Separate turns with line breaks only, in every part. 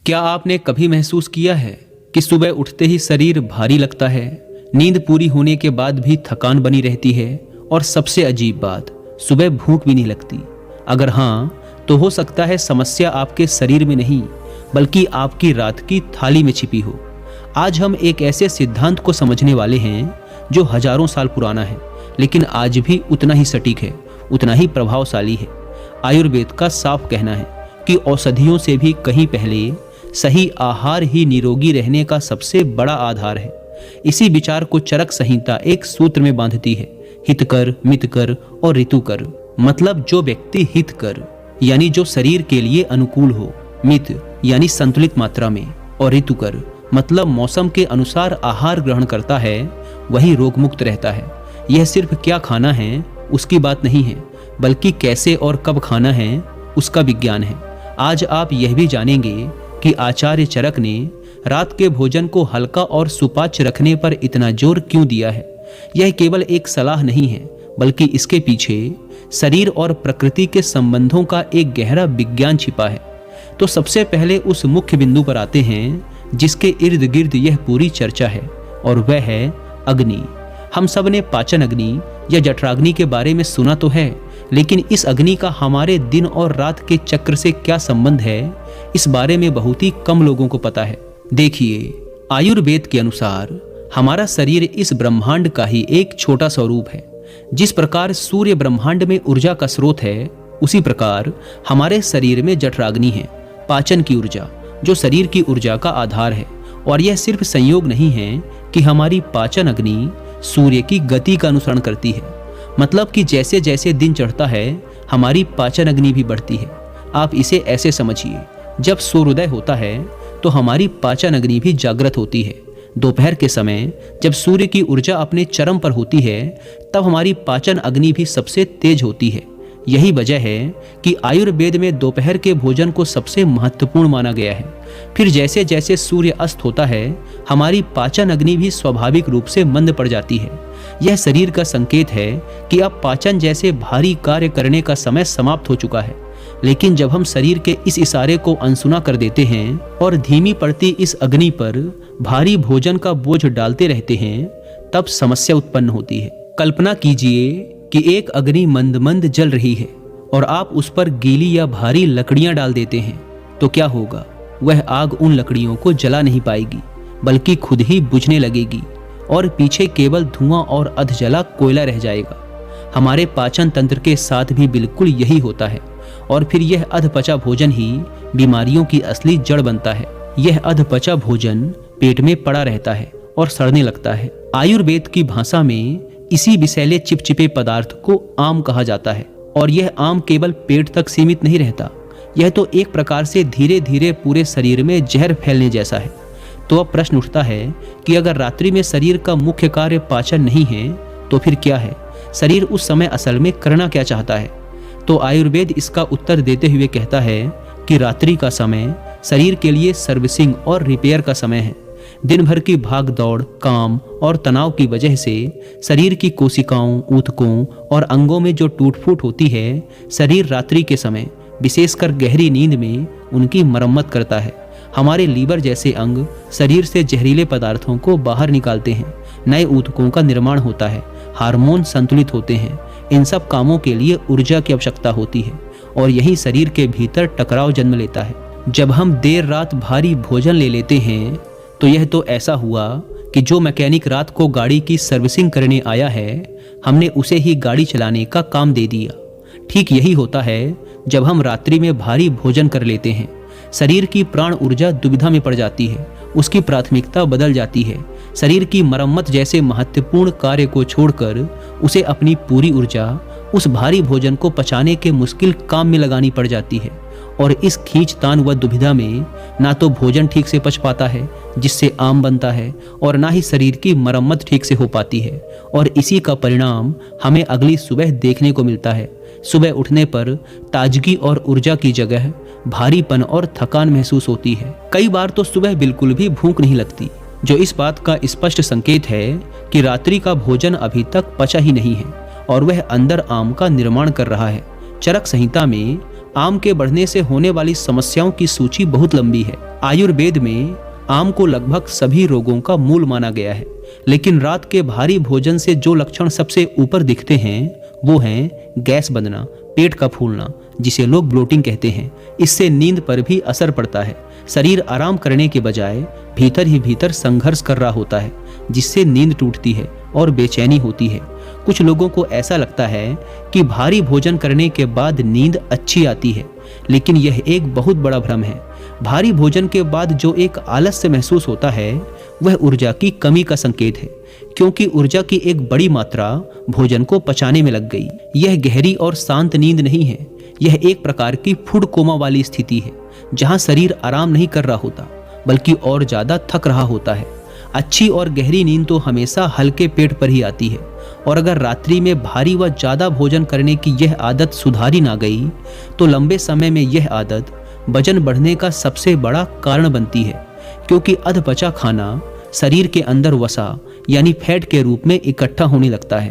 क्या आपने कभी महसूस किया है कि सुबह उठते ही शरीर भारी लगता है, नींद पूरी होने के बाद भी थकान बनी रहती है और सबसे अजीब बात, सुबह भूख भी नहीं लगती? अगर हाँ, तो हो सकता है समस्या आपके शरीर में नहीं बल्कि आपकी रात की थाली में छिपी हो। आज हम एक ऐसे सिद्धांत को समझने वाले हैं जो हजारों साल पुराना है, लेकिन आज भी उतना ही सटीक है, उतना ही प्रभावशाली है। आयुर्वेद का साफ कहना है कि औषधियों से भी कहीं पहले सही आहार ही निरोगी रहने का सबसे बड़ा आधार है। इसी विचार को चरक संहिता एक सूत्र में बांधती है, हितकर, मितकर और ऋतुकर। मतलब जो व्यक्ति हितकर यानी जो शरीर के लिए अनुकूल हो, मित यानी संतुलित मात्रा में, और ऋतुकर मतलब मौसम के अनुसार आहार ग्रहण करता है, वही रोग मुक्त रहता है। यह सिर्फ क्या खाना है उसकी बात नहीं है, बल्कि कैसे और कब खाना है उसका विज्ञान है। आज आप यह भी जानेंगे कि आचार्य चरक ने रात के भोजन को हल्का और सुपाच्य रखने पर इतना जोर क्यों दिया है। यह केवल एक सलाह नहीं है, बल्कि इसके पीछे शरीर और प्रकृति के संबंधों का एक गहरा विज्ञान छिपा है। तो सबसे पहले उस मुख्य बिंदु पर आते हैं जिसके इर्द गिर्द यह पूरी चर्चा है, और वह है अग्नि। हम सब ने पाचन अग्नि या जठराग्नि के बारे में सुना तो है, लेकिन इस अग्नि का हमारे दिन और रात के चक्र से क्या संबंध है, इस बारे में बहुत ही कम लोगों को पता है। देखिए, आयुर्वेद के अनुसार हमारा शरीर इस ब्रह्मांड का ही एक छोटा स्वरूप है। जिस प्रकार सूर्य ब्रह्मांड में ऊर्जा का स्रोत है, उसी प्रकार हमारे शरीर में जठराग्नि है, पाचन की ऊर्जा, जो शरीर की ऊर्जा का आधार है। और यह सिर्फ संयोग नहीं है कि हमारी पाचन अग्नि सूर्य की गति का अनुसरण करती है। मतलब कि जैसे जैसे दिन चढ़ता है, हमारी पाचन अग्नि भी बढ़ती है। आप इसे ऐसे समझिए, जब सूर्योदय होता है तो हमारी पाचन अग्नि भी जागृत होती है। दोपहर के समय जब सूर्य की ऊर्जा अपने चरम पर होती है, तब हमारी पाचन अग्नि भी सबसे तेज होती है। यही वजह है कि आयुर्वेद में दोपहर के भोजन को सबसे महत्वपूर्ण माना गया है। फिर जैसे जैसे सूर्य अस्त होता है, हमारी पाचन अग्नि भी स्वाभाविक रूप से मंद पड़ जाती है। यह शरीर का संकेत है कि अब पाचन जैसे भारी कार्य करने का समय समाप्त हो चुका है। लेकिन जब हम शरीर के इस इशारे को अनसुना कर देते हैं और धीमी पड़ती इस अग्नि पर भारी भोजन का बोझ डालते रहते हैं, तब समस्या उत्पन्न होती है। कल्पना कीजिए कि एक अग्नि मंद मंद जल रही है और आप उस पर गीली या भारी लकड़ियां डाल देते हैं, तो क्या होगा? वह आग उन लकड़ियों को जला नहीं पाएगी, बल्कि खुद ही बुझने लगेगी और पीछे केवल धुआं और अधजला कोयला रह जाएगा। हमारे पाचन तंत्र के साथ भी बिल्कुल यही होता है, और फिर यह अधपचा भोजन ही बीमारियों की असली जड़ बनता है। यह अधपचा भोजन पेट में पड़ा रहता है और सड़ने लगता है। आयुर्वेद की भाषा में इसी विषैले चिपचिपे पदार्थ को आम कहा जाता है, और यह आम केवल पेट तक सीमित नहीं रहता, यह तो एक प्रकार से धीरे धीरे पूरे शरीर में जहर फैलने जैसा है। तो अब प्रश्न उठता है कि अगर रात्रि में शरीर का मुख्य कार्य पाचन नहीं है, तो फिर क्या है? शरीर उस समय असल में करना क्या चाहता है? तो आयुर्वेद इसका उत्तर देते हुए कहता है कि रात्रि का समय शरीर के लिए सर्विसिंग और रिपेयर का समय है। दिन भर की भाग दौड़, काम और तनाव की वजह से शरीर की कोशिकाओं, ऊतकों और अंगों में जो टूट फूट होती है, शरीर रात्रि के समय विशेषकर गहरी नींद में उनकी मरम्मत करता है। हमारे लीवर जैसे अंग शरीर से जहरीले पदार्थों को बाहर निकालते हैं, नए ऊतकों का निर्माण होता है, हार्मोन संतुलित होते हैं। इन सब कामों के लिए ऊर्जा की आवश्यकता होती है, और यही शरीर के भीतर टकराव जन्म लेता है। जब हम देर रात भारी भोजन ले लेते हैं, तो यह तो ऐसा हुआ कि जो मैकेनिक रात को गाड़ी की सर्विसिंग करने आया है, हमने उसे ही गाड़ी चलाने का काम दे दिया। ठीक यही होता है जब हम रात्रि में भारी भोजन कर लेते हैं। शरीर की प्राण ऊर्जा दुविधा में पड़ जाती है, उसकी प्राथमिकता बदल जाती है। शरीर की मरम्मत जैसे महत्वपूर्ण कार्य को छोड़कर उसे अपनी पूरी ऊर्जा उस भारी भोजन को पचाने के मुश्किल काम में लगानी पड़ जाती है। और इस खींचतान व दुविधा में ना तो भोजन ठीक से पच पाता है, जिससे आम बनता है, और ना ही शरीर की मरम्मत ठीक से हो पाती है। और इसी का परिणाम हमें अगली सुबह देखने को मिलता है। सुबह उठने पर ताजगी और ऊर्जा की जगह भारीपन और थकान महसूस होती है। कई बार तो सुबह बिल्कुल भी भूख नहीं लगती, जो इस बात का स्पष्ट संकेत है कि रात्रि का भोजन अभी तक पचा ही नहीं है और वह अंदर आम का निर्माण कर रहा है। चरक संहिता में आम के बढ़ने से होने वाली समस्याओं की सूची बहुत लंबी है। आयुर्वेद में आम को लगभग सभी रोगों का मूल माना गया है, लेकिन रात के भारी भोजन से जो लक्षण सबसे ऊपर दिखते हैं वो हैं गैस बनना, पेट का फूलना, जिसे लोग ब्लोटिंग कहते हैं। इससे नींद पर भी असर पड़ता है। शरीर आराम करने के बजाय भीतर ही भीतर संघर्ष कर रहा होता है, जिससे नींद टूटती है और बेचैनी होती है। कुछ लोगों को ऐसा लगता है कि भारी भोजन करने के बाद नींद अच्छी आती है, लेकिन यह एक बहुत बड़ा भ्रम है। भारी भोजन के बाद जो एक आलस्य महसूस होता है वह ऊर्जा की कमी का संकेत है, क्योंकि ऊर्जा की एक बड़ी मात्रा भोजन को पचाने में लग गई। यह गहरी और शांत नींद नहीं है, यह एक प्रकार की फूड कोमा वाली स्थिति है, जहां शरीर आराम नहीं कर रहा होता बल्कि और ज्यादा थक रहा होता है। अच्छी और गहरी नींद तो हमेशा हल्के पेट पर ही आती है, और अगर रात्रि में भारी व ज्यादा भोजन करने की यह आदत सुधारी ना गई तो लंबे समय में यह आदत वजन बढ़ने का सबसे बड़ा कारण बनती है, क्योंकि अधपचा खाना शरीर के अंदर वसा यानी फैट के रूप में इकट्ठा होने लगता है।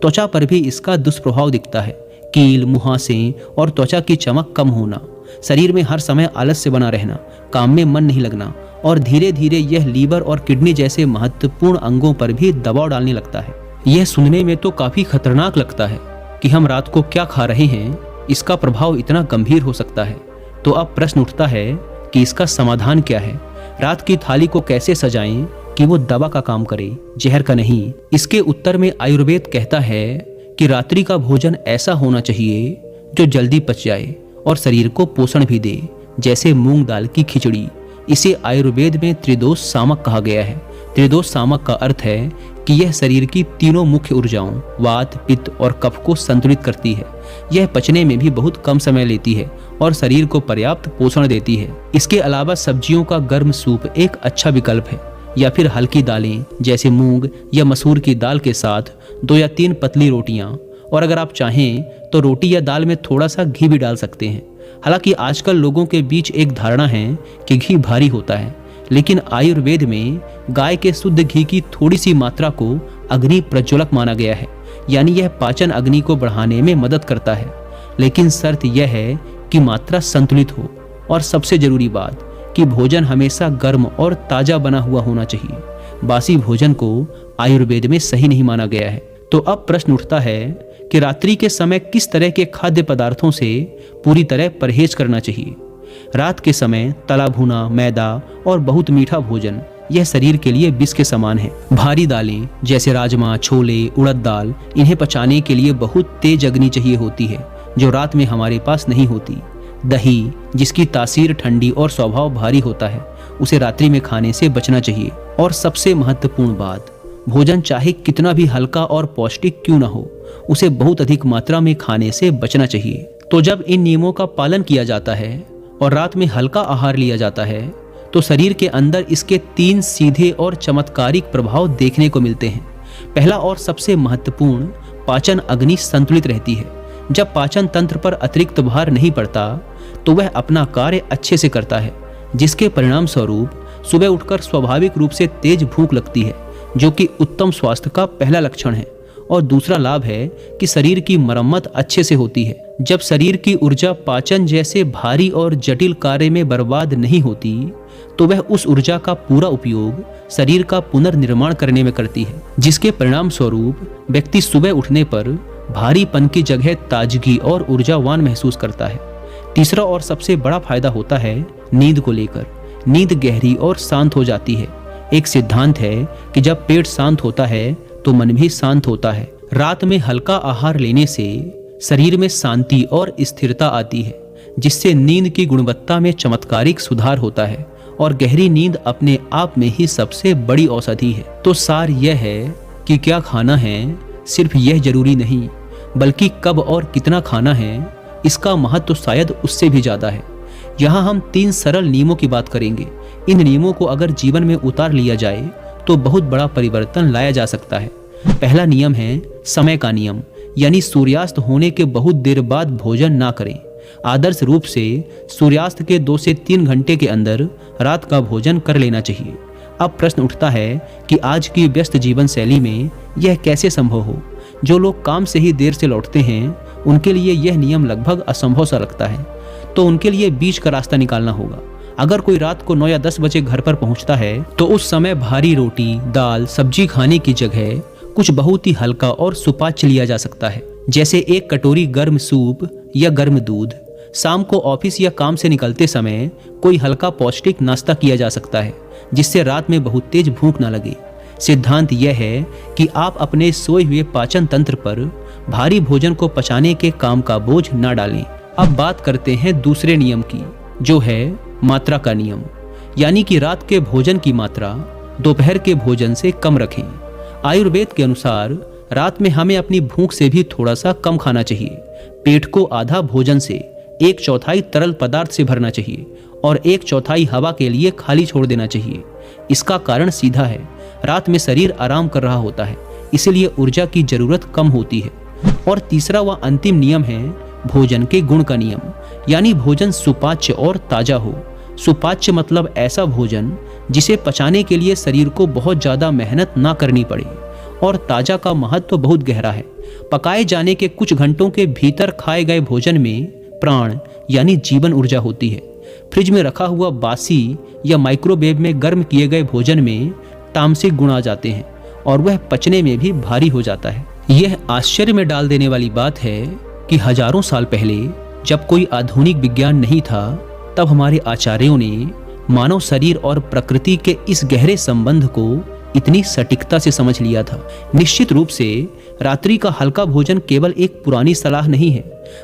त्वचा पर भी इसका दुष्प्रभाव दिखता है। कील, मुहासे और त्वचा की चमक कम होना, शरीर में हर समय आलस्य बना रहना, काम में मन नहीं लगना, और धीरे धीरे यह लीवर और किडनी जैसे महत्वपूर्ण अंगों पर भी दबाव डालने लगता है। यह सुनने में तो काफी खतरनाक लगता है कि हम रात को क्या खा रहे हैं, इसका प्रभाव इतना गंभीर हो सकता है। तो अब प्रश्न उठता है कि इसका समाधान क्या है। रात की थाली को कैसे सजाएं कि वो दवा का काम करे, जहर का नहीं। इसके उत्तर में आयुर्वेद कहता है कि रात्रि का भोजन ऐसा होना चाहिए जो जल्दी पच जाए और शरीर को पोषण भी दे, जैसे मूंग दाल की खिचड़ी। इसे आयुर्वेद में त्रिदोष सामक कहा गया है। त्रिदोष सामक का अर्थ है कि यह शरीर की तीनों मुख्य ऊर्जाओं वात, पित्त और कफ को संतुलित करती है। यह पचने में भी बहुत कम समय लेती है और शरीर को पर्याप्त पोषण देती है। इसके अलावा सब्जियों का गर्म सूप एक अच्छा विकल्प है, या फिर हल्की दालें जैसे मूंग या मसूर की दाल के साथ 2 या 3 पतली रोटियां, और अगर आप चाहें तो रोटी या दाल में थोड़ा सा घी भी डाल सकते हैं। हालांकि आजकल लोगों के बीच एक धारणा है कि घी भारी होता है, लेकिन आयुर्वेद में गाय के शुद्ध घी की थोड़ी सी मात्रा को अग्नि प्रज्वलक माना गया है, यानी यह पाचन अग्नि को बढ़ाने में मदद करता है। लेकिन शर्त यह है कि मात्रा संतुलित हो, और सबसे जरूरी बात कि भोजन हमेशा गर्म और ताजा बना हुआ होना चाहिए। बासी भोजन को आयुर्वेद में सही नहीं माना गया है। तो अब प्रश्न उठता है कि रात्रि के समय किस तरह के खाद्य पदार्थों से पूरी तरह परहेज करना चाहिए। रात के समय तला भुना, मैदा और बहुत मीठा भोजन यह शरीर के लिए विष के समान है। भारी दालें जैसे राजमा, छोले, उड़द दाल, इन्हें पचाने के लिए बहुत तेज अग्नि चाहिए होती है, जो रात में हमारे पास नहीं होती। दही, जिसकी तासीर ठंडी और स्वभाव भारी होता है, उसे रात्रि में खाने से बचना चाहिए। और सबसे महत्वपूर्ण बात, भोजन चाहे कितना भी हल्का और पौष्टिक क्यों न हो, उसे बहुत अधिक मात्रा में खाने से बचना चाहिए। तो जब इन नियमों का पालन किया जाता है और रात में हल्का आहार लिया जाता है, तो शरीर के अंदर इसके 3 सीधे और चमत्कारिक प्रभाव देखने को मिलते हैं। पहला और सबसे महत्वपूर्ण, पाचन अग्नि संतुलित रहती है। जब पाचन तंत्र पर अतिरिक्त भार नहीं पड़ता तो वह अपना कार्य अच्छे से करता है, जिसके परिणाम स्वरूप सुबह उठकर स्वाभाविक रूप से तेज भूख लगती है, जो कि उत्तम स्वास्थ्य का पहला लक्षण है। और दूसरा लाभ है कि शरीर की मरम्मत अच्छे से होती है। जब शरीर की ऊर्जा पाचन जैसे भारी और जटिल कार्य में बर्बाद नहीं होती, तो वह उस ऊर्जा का पूरा उपयोग शरीर का पुनर्निर्माण करने में करती है, जिसके परिणाम स्वरूप व्यक्ति सुबह उठने पर भारीपन की जगह ताजगी और ऊर्जावान महसूस करता है। तीसरा और सबसे बड़ा फायदा होता है नींद को लेकर। नींद गहरी और शांत हो जाती है। एक सिद्धांत है कि जब पेट शांत होता है तो मन भी शांत होता है। रात में हल्का आहार लेने से शरीर में शांति और स्थिरता आती है, जिससे नींद की गुणवत्ता में चमत्कारिक सुधार होता है। और गहरी नींद अपने आप में ही सबसे बड़ी औषधि है। तो सार यह है कि क्या खाना है, सिर्फ यह जरूरी नहीं, बल्कि कब और कितना खाना है, इसका महत्व शायद उससे भी ज्यादा है। यहाँ हम 3 सरल नियमों की बात करेंगे। इन नियमों को अगर जीवन में उतार लिया जाए तो बहुत बड़ा परिवर्तन लाया जा सकता है। पहला नियम है समय का नियम, यानी सूर्यास्त होने के बहुत देर बाद भोजन ना करें। आदर्श रूप से सूर्यास्त के 2 से 3 घंटे के अंदर रात का भोजन कर लेना चाहिए। अब प्रश्न उठता है कि आज की व्यस्त जीवन शैली में यह कैसे संभव हो। जो लोग काम से ही देर से लौटते हैं, उनके लिए यह नियम लगभग असंभव सा लगता है। तो उनके लिए बीच का रास्ता निकालना होगा। अगर कोई रात को 9 या 10 बजे घर पर पहुंचता है तो उस समय भारी रोटी, दाल, सब्जी खाने की जगह कुछ बहुत ही हल्का और सुपाच्य लिया जा सकता है, जैसे एक कटोरी गर्म सूप या गर्म दूध। शाम को ऑफिस या काम से निकलते समय कोई हल्का पौष्टिक नाश्ता किया जा सकता है, जिससे रात में बहुत तेज भूख ना लगे। सिद्धांत यह है कि आप अपने सोए हुए पाचन तंत्र पर भारी भोजन को पचाने के काम का बोझ ना डालें। अब बात करते हैं दूसरे नियम की, जो है मात्रा का नियम, यानी कि रात के भोजन की मात्रा दोपहर के भोजन से कम रखें। आयुर्वेद के अनुसार रात में हमें अपनी भूख से भी थोड़ा सा कम खाना चाहिए। पेट को आधा भोजन से 1/4 तरल पदार्थ से भरना चाहिए और 1/4 हवा के लिए खाली छोड़ देना चाहिए। इसका कारण सीधा है, रात में शरीर आराम कर रहा होता है, इसलिए ऊर्जा की जरूरत कम होती है। और तीसरा व अंतिम नियम है भोजन के गुण का नियम, यानी भोजन सुपाच्य और ताजा हो। सुपाच्य मतलब ऐसा भोजन जिसे पचाने के लिए शरीर को बहुत ज्यादा मेहनत ना करनी पड़े। और ताजा का महत्व बहुत गहरा है। पकाए जाने के कुछ घंटों के भीतर खाए गए भोजन में प्राण यानी जीवन ऊर्जा होती है। फ्रिज में रखा हुआ बासी या माइक्रोवेव में गर्म किए गए भोजन में तामसिक गुण आ जाते हैं और वह पचने में भी भारी हो जाता है। यह आश्चर्य में डाल देने वाली बात है कि हजारों साल पहले जब कोई आधुनिक विज्ञान नहीं था, तब हमारे आचार्यों ने मानव शरीर और प्रकृति के इस गहरे संबंध को इतनी सटीकता से समझ लिया था। निश्चित रूप से रात्रि का हल्का भोजन केवल एक पुरानी सलाह नहीं है,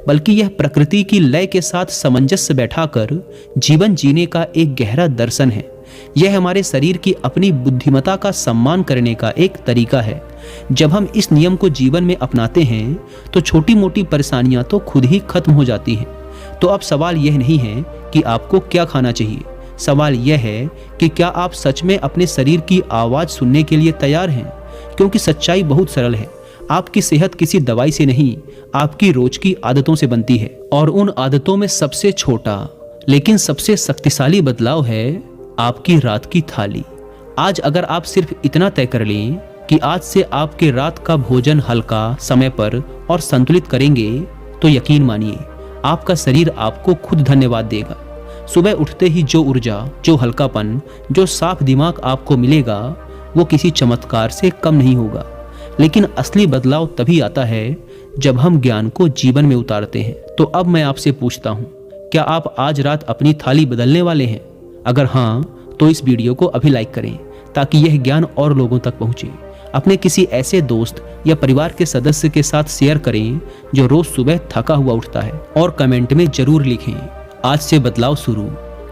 बल्कि यह प्रकृति की लय के साथ सामंजस्य बैठाकर जीवन जीने का एक गहरा दर्शन है। यह हमारे शरीर की अपनी बुद्धिमत्ता का सम्मान करने का एक तरीका है। जब हम इस नियम को जीवन में अपनाते हैं तो छोटी मोटी परेशानियां तो खुद ही खत्म हो जाती हैं। तो अब सवाल यह नहीं है कि आपको क्या खाना चाहिए, सवाल यह है कि क्या आप सच में अपने शरीर की आवाज सुनने के लिए तैयार हैं? क्योंकि सच्चाई बहुत सरल है, आपकी सेहत किसी दवाई से नहीं, आपकी रोज की आदतों से बनती है। और उन आदतों में सबसे छोटा लेकिन सबसे शक्तिशाली बदलाव है आपकी रात की थाली। आज अगर आप सिर्फ इतना तय कर लें कि आज से आपके रात का भोजन हल्का, समय पर और संतुलित करेंगे, तो यकीन मानिए आपका शरीर आपको खुद धन्यवाद देगा। सुबह उठते ही जो ऊर्जा, जो हल्कापन, जो साफ दिमाग आपको मिलेगा, वो किसी चमत्कार से कम नहीं होगा। लेकिन असली बदलाव तभी आता है जब हम ज्ञान को जीवन में उतारते हैं। तो अब मैं आपसे पूछता हूँ, क्या आप आज रात अपनी थाली बदलने वाले हैं? अगर हाँ, तो इस वीडियो को अभी लाइक करें ताकि यह ज्ञान और लोगों तक पहुंचे। अपने किसी ऐसे दोस्त या परिवार के सदस्य के साथ शेयर करें जो रोज सुबह थका हुआ उठता है, और कमेंट में जरूर लिखें आज से बदलाव शुरू।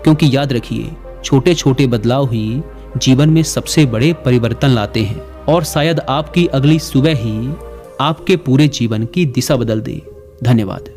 क्योंकि याद रखिए, छोटे छोटे बदलाव ही जीवन में सबसे बड़े परिवर्तन लाते हैं। और शायद आपकी अगली सुबह ही आपके पूरे जीवन की दिशा बदल दे। धन्यवाद।